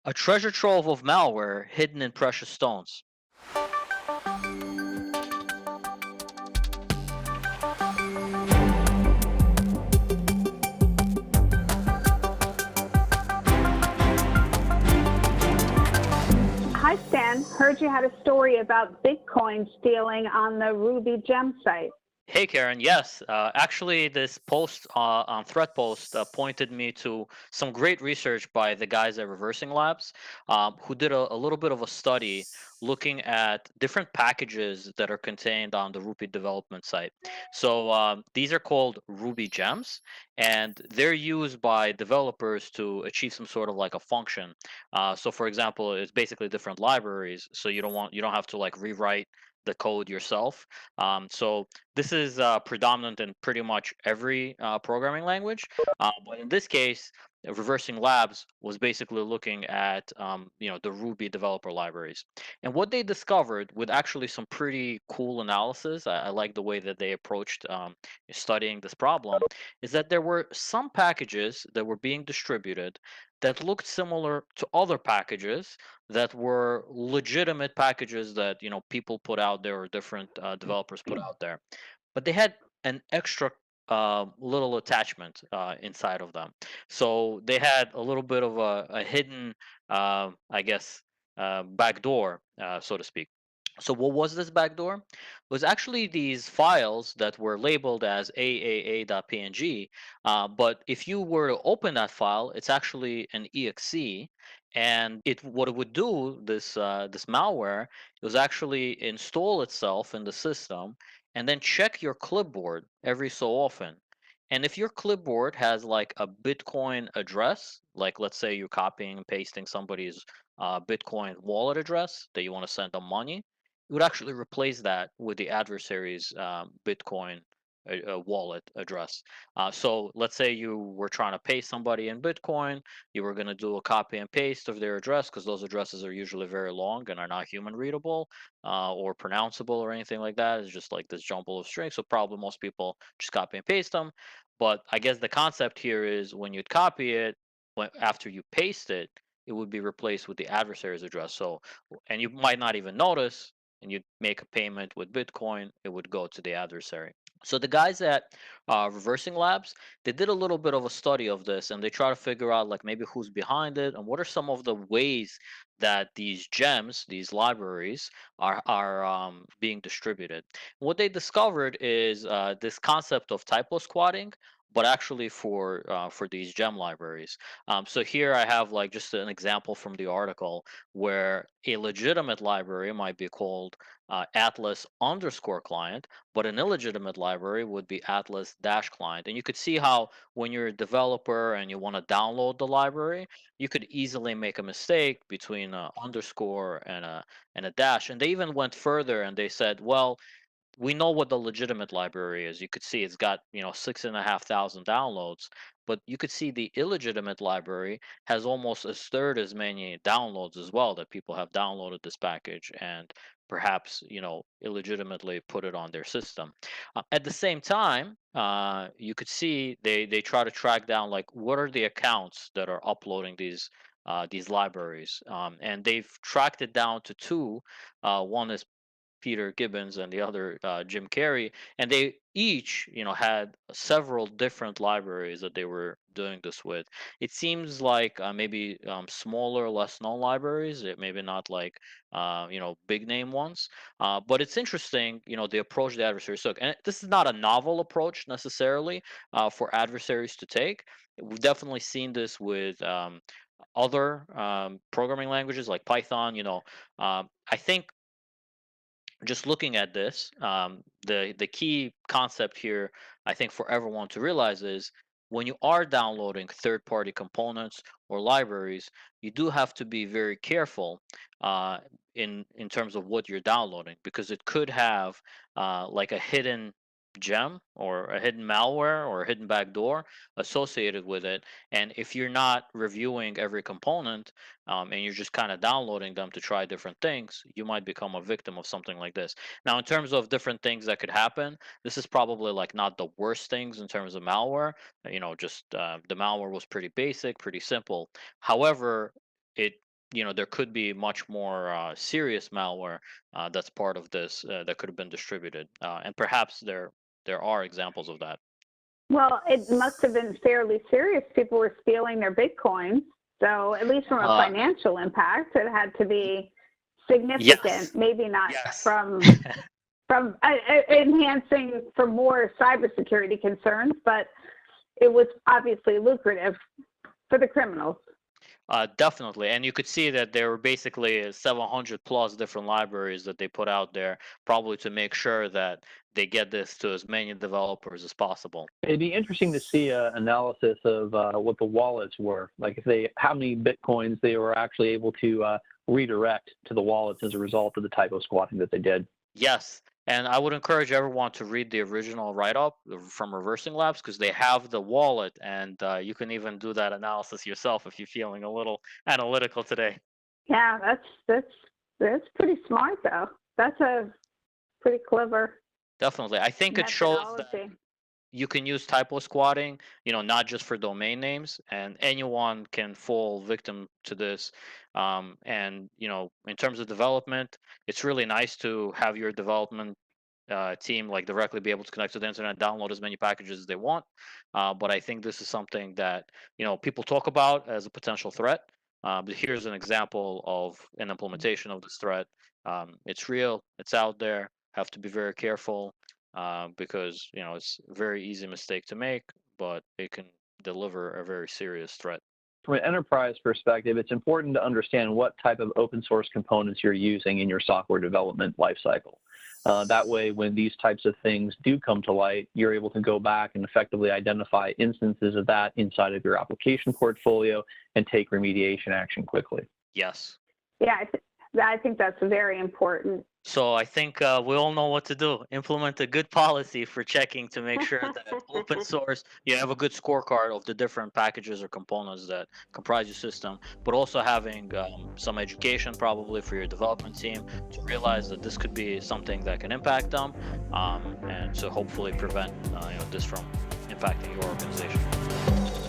A treasure trove of malware hidden in precious stones. Hi, Stan. Heard you had a story about Bitcoin stealing on the RubyGem site. Hey Karen, yes, actually, this post on Threat Post pointed me to some great research by the guys at Reversing Labs, who did a little bit of a study looking at different packages that are contained on the Ruby development site. So these are called Ruby gems, and they're used by developers to achieve some sort of like a function. So, for example, it's basically different libraries, so you don't have to like rewrite the code yourself. So this is predominant in pretty much every programming language, but in this case, Reversing Labs was basically looking at the Ruby developer libraries, and what they discovered with actually some pretty cool analysis. I like the way that they approached studying this problem, is that there were some packages that were being distributed that looked similar to other packages that were legitimate packages that people put out there or different developers put out there, but they had an extra little attachment inside of them. So they had a little bit of a hidden, I guess, backdoor, so to speak. So what was this backdoor? It was actually these files that were labeled as AAA.png, but if you were to open that file, it's actually an exe, and it what it would do, this malware, it was actually install itself in the system and then check your clipboard every so often. And if your clipboard has like a Bitcoin address, like let's say you're copying and pasting somebody's Bitcoin wallet address that you want to send them money, it would actually replace that with the adversary's Bitcoin wallet address. So let's say you were trying to pay somebody in Bitcoin, you were going to do a copy and paste of their address because those addresses are usually very long and are not human readable or pronounceable or anything like that. It's just like this jumble of strings. So probably most people just copy and paste them. But I guess the concept here is when you'd copy it, after you paste it, it would be replaced with the adversary's address. So, and you might not even notice, and you'd make a payment with Bitcoin, it would go to the adversary. So the guys at Reversing Labs, they did a little bit of a study of this, and they try to figure out like maybe who's behind it and what are some of the ways that these gems, these libraries, are being distributed. What they discovered is this concept of typosquatting, but actually for these gem libraries. So here I have like just an example from the article where a legitimate library might be called Atlas underscore client, but an illegitimate library would be Atlas dash client. And you could see how when you're a developer and you want to download the library, you could easily make a mistake between an underscore and a dash. And they even went further and they said, well, we know what the legitimate library is. You could see it's got 6,500 downloads, but you could see the illegitimate library has almost a third as many downloads as well, that people have downloaded this package and perhaps illegitimately put it on their system. At the same time, you could see they try to track down like what are the accounts that are uploading these libraries, and they've tracked it down to two. One is Peter Gibbons and the other Jim Carrey, and they each, had several different libraries that they were doing this with. It seems like maybe smaller, less known libraries, maybe not like big name ones. But it's interesting, the approach the adversaries took, and this is not a novel approach necessarily for adversaries to take. We've definitely seen this with other programming languages like Python. I think just looking at this, the key concept here, I think, for everyone to realize is when you are downloading third-party components or libraries, you do have to be very careful uh, in terms of what you're downloading, because it could have like a hidden gem or a hidden malware or a hidden backdoor associated with it. And if you're not reviewing every component, and you're just kind of downloading them to try different things, you might become a victim of something like this. Now, in terms of different things that could happen, this is probably like not the worst things in terms of malware. Just the malware was pretty basic, pretty simple. However, it there could be much more serious malware that's part of this that could have been distributed, and perhaps there are examples of that. Well, it must have been fairly serious. People were stealing their Bitcoins. So at least from a financial impact, it had to be significant. Yes. Maybe not Yes. from enhancing for more cybersecurity concerns, but it was obviously lucrative for the criminals. Definitely, and you could see that there were basically 700 plus different libraries that they put out there, probably to make sure that they get this to as many developers as possible. It'd be interesting to see an analysis of what the wallets were, like how many Bitcoins they were actually able to redirect to the wallets as a result of the Typosquatting that they did. Yes, and I would encourage everyone to read the original write-up from Reversing Labs, because they have the wallet, and you can even do that analysis yourself if you're feeling a little analytical today. Yeah, that's pretty smart though. That's a pretty clever. Definitely, I think it shows that you can use Typosquatting, not just for domain names, and anyone can fall victim to this. And in terms of development, it's really nice to have your development team like directly be able to connect to the internet, download as many packages as they want. But I think this is something that people talk about as a potential threat. But here's an example of an implementation of this threat. It's real. It's out there. Have to be very careful because it's a very easy mistake to make, but it can deliver a very serious threat. From an enterprise perspective, it's important to understand what type of open source components you're using in your software development lifecycle. That way, when these types of things do come to light, you're able to go back and effectively identify instances of that inside of your application portfolio and take remediation action quickly. Yes. Yeah, I think that's very important. So I think we all know what to do. Implement a good policy for checking to make sure that open source, you have a good scorecard of the different packages or components that comprise your system, but also having some education probably for your development team to realize that this could be something that can impact them, and to hopefully prevent this from impacting your organization.